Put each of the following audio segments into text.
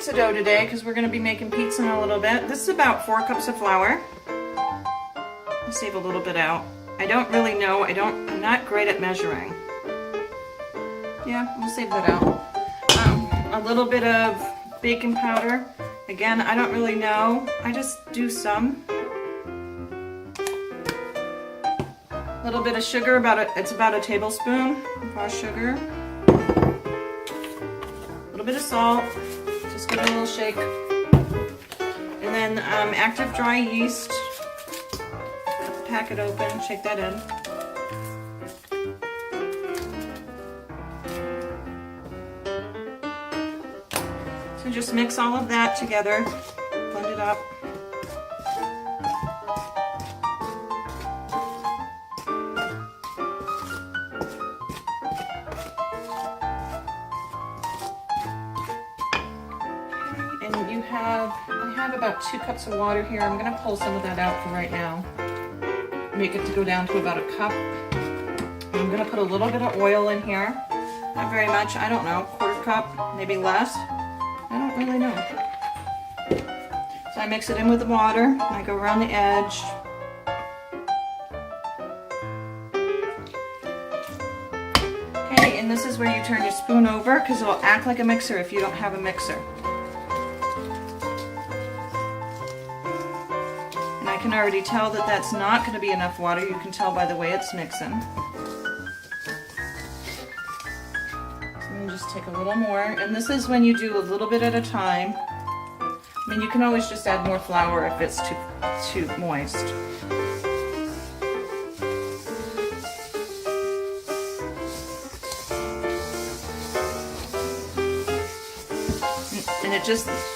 pizza dough today because we're going to be making pizza in a little bit. This is about 4 cups of flour. I'll save a little bit out. I don't really know. I'm not great at measuring. Yeah, we'll save that out. A little bit of baking powder. Again, I don't really know. I just do some. A little bit of sugar, it's about a tablespoon of raw sugar. A little bit of salt, just give it a little shake. And then active dry yeast. Cut the packet open, shake that in. So just mix all of that together, blend it up. I have about 2 cups of water here. I'm going to pull some of that out for right now. Make it to go down to about a cup. And I'm going to put a little bit of oil in here. Not very much, I don't know, 1/4 cup, maybe less. I don't really know. So I mix it in with the water, and I go around the edge. Okay, and this is where you turn your spoon over because it'll act like a mixer if you don't have a mixer. I can already tell that that's not going to be enough water. You can tell by the way it's mixing. So I'm going to just take a little more. And this is when you do a little bit at a time. I mean, you can always just add more flour if it's too moist. And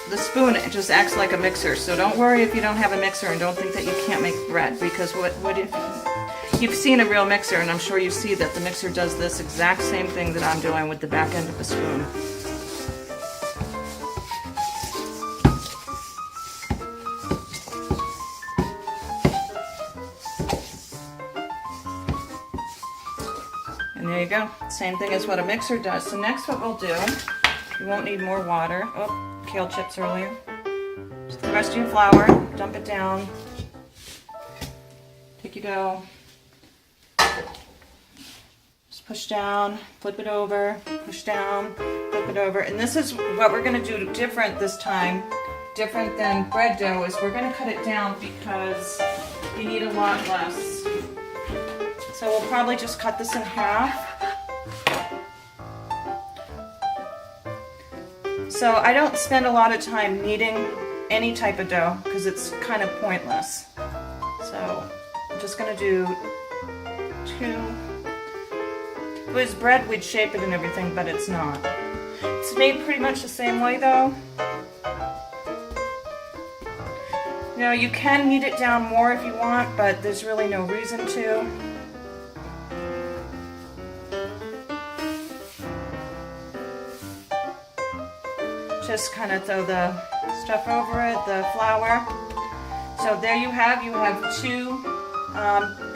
the spoon, it just acts like a mixer. So don't worry if you don't have a mixer, and don't think that you can't make bread, because what if you've seen a real mixer, and I'm sure you see that the mixer does this exact same thing that I'm doing with the back end of the spoon. And there you go. Same thing as what a mixer does. So next what we'll do, you won't need more water. Oh, kale chips earlier. Just the rest of your flour, dump it down. Take your dough. Just push down, flip it over, push down, flip it over. And this is what we're going to do different this time, different than bread dough, is we're going to cut it down because you need a lot less. So we'll probably just cut this in half. So I don't spend a lot of time kneading any type of dough because it's kind of pointless. So I'm just going to do 2. If it was bread, we'd shape it and everything, but it's not. It's made pretty much the same way though. Now you can knead it down more if you want, but there's really no reason to. Just kind of throw the stuff over it, the flour. So there you have 2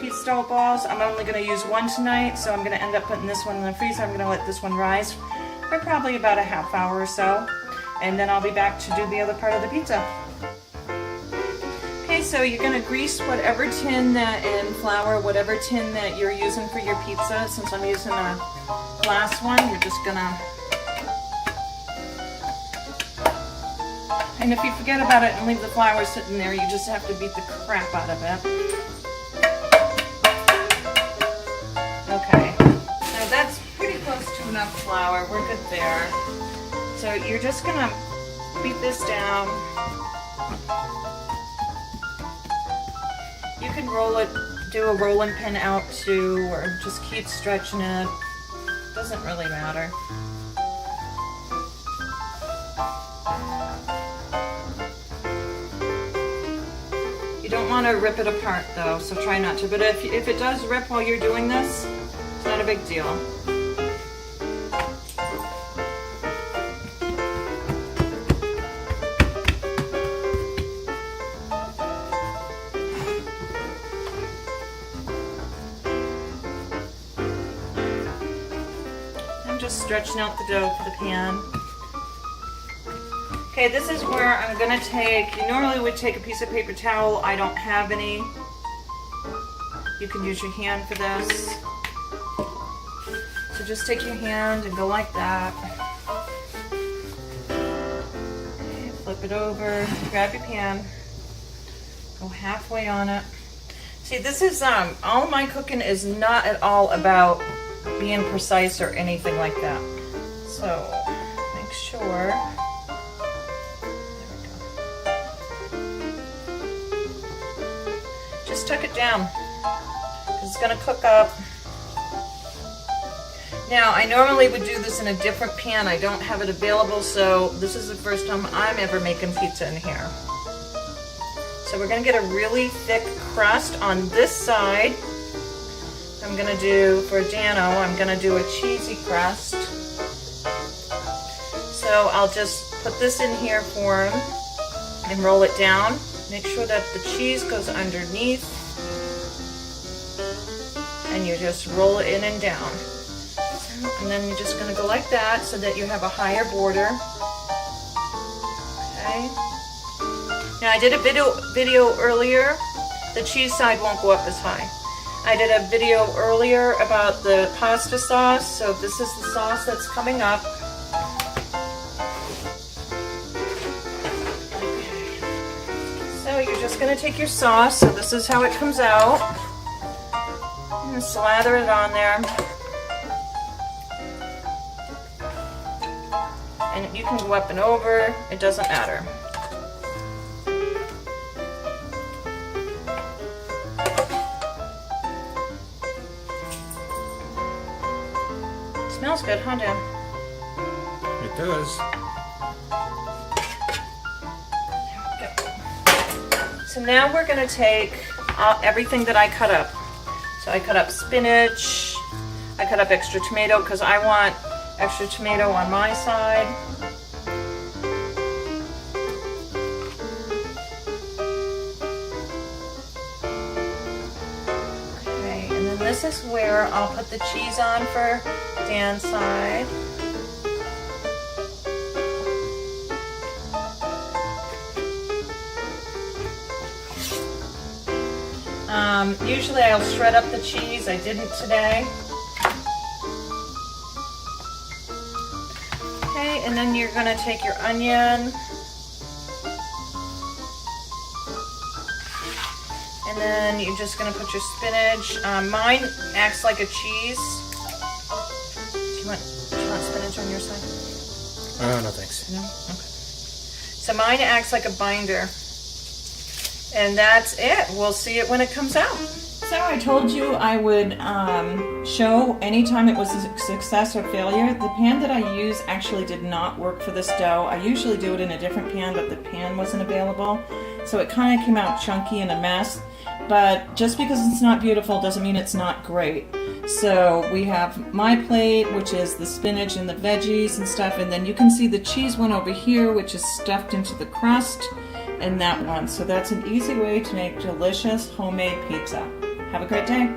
pizza dough balls. I'm only going to use 1 tonight, so I'm going to end up putting this one in the freezer. I'm going to let this one rise for probably about a half hour or so, and then I'll be back to do the other part of the pizza. Okay, so you're going to grease whatever tin and flour, whatever tin that you're using for your pizza. Since I'm using a glass one, you're just going to. And if you forget about it and leave the flour sitting there, you just have to beat the crap out of it. Okay, so that's pretty close to enough flour. We're good there. So you're just gonna beat this down. You can roll it, do a rolling pin out too, or just keep stretching it. Doesn't really matter. You don't want to rip it apart though, so try not to. But if it does rip while you're doing this, it's not a big deal. I'm just stretching out the dough for the pan. Okay, this is where I'm gonna take, you normally would take a piece of paper towel. I don't have any. You can use your hand for this. So just take your hand and go like that. Okay, flip it over, grab your pan, go halfway on it. See, this is, all my cooking is not at all about being precise or anything like that. So, make sure. Just tuck it down, because it's going to cook up. Now, I normally would do this in a different pan. I don't have it available, so this is the first time I'm ever making pizza in here. So we're going to get a really thick crust on this side. I'm going to do, for Dano, I'm going to do a cheesy crust. So I'll just put this in here for him and roll it down. Make sure that the cheese goes underneath, and you just roll it in and down. And then you're just going to go like that so that you have a higher border. Okay. Now I did a video earlier. The cheese side won't go up as high. I did a video earlier about the pasta sauce, so this is the sauce that's coming up. So you're just going to take your sauce, so this is how it comes out, and slather it on there. And you can go up and over, it doesn't matter. Smells good, huh, Dan? It does. So now we're going to take everything that I cut up. So I cut up spinach, I cut up extra tomato because I want extra tomato on my side. Okay, and then this is where I'll put the cheese on for Dan's side. Usually I'll shred up the cheese. I didn't today. Okay, and then you're going to take your onion. And then you're just going to put your spinach. Mine acts like a cheese. Do you want spinach on your side? No thanks. No? Okay. So mine acts like a binder. And that's it. We'll see it when it comes out. So I told you I would show anytime it was a success or failure. The pan that I use actually did not work for this dough. I usually do it in a different pan, but the pan wasn't available. So it kind of came out chunky and a mess. But just because it's not beautiful doesn't mean it's not great. So we have my plate, which is the spinach and the veggies and stuff. And then you can see the cheese one over here, which is stuffed into the crust. And that one. So that's an easy way to make delicious homemade pizza. Have a great day.